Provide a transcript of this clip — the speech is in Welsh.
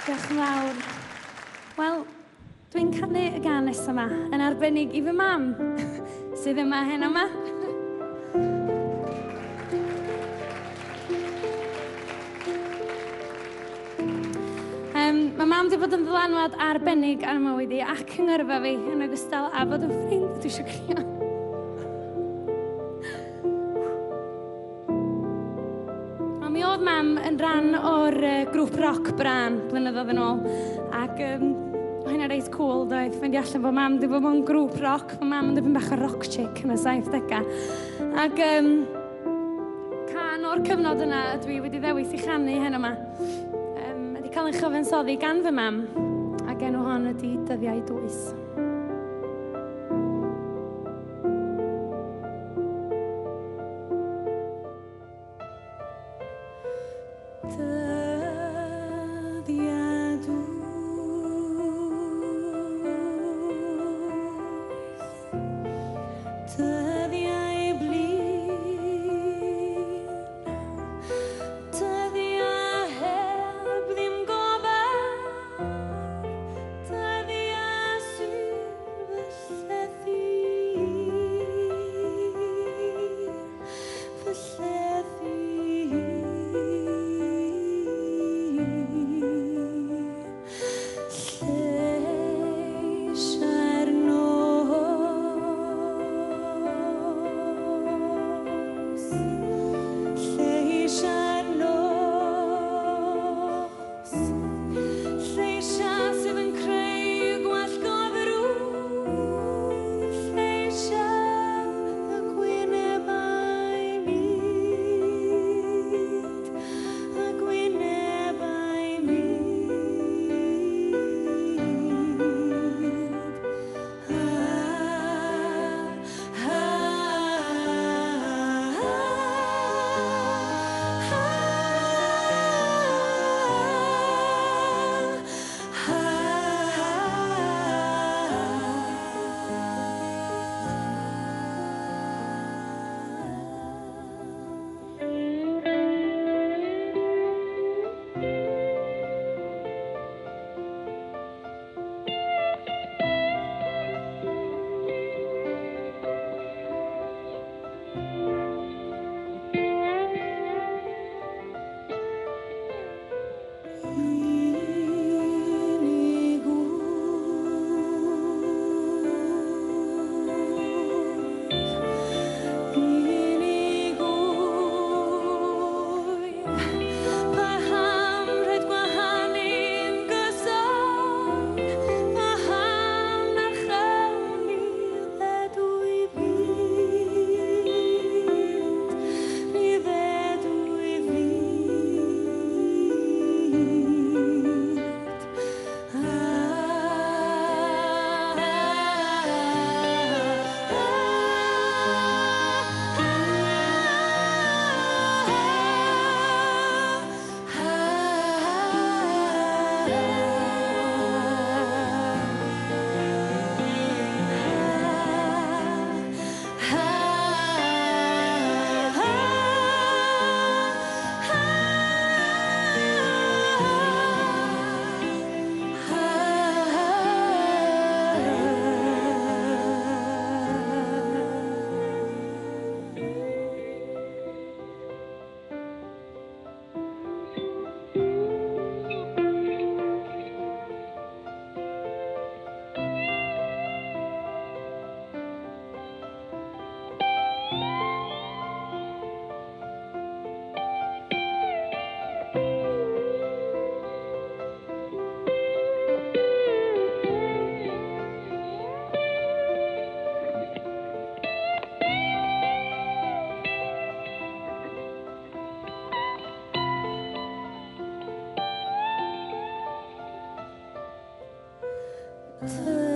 Diolch yn fawr. Wel, dwi'n canu y gan nesaf yma yn arbennig i fy mam, sydd yma heno yma. Mae mam wedi bod yn ddylanwad arbennig ar mywyd i ac yng ngyrfa fi yn ogystal a bod yn ffrind dwi eisiau crio. Mi oedd mam yn rhan o'r grŵp rock bran blynyddoedd yn ôl. Ac hynna reit cool, doedd. Fe'n di allan bod mam wedi bod mewn grŵp rock. Mae mam yn dibyn bach o rock chick yn y 70au. Ac can o'r cyfnod yna ydw i wedi ddewis i chanu heno yma. Ydi cael ein chyfansoddi gan fy mam. Ac enw hon ydi Dyddiau Dwys. To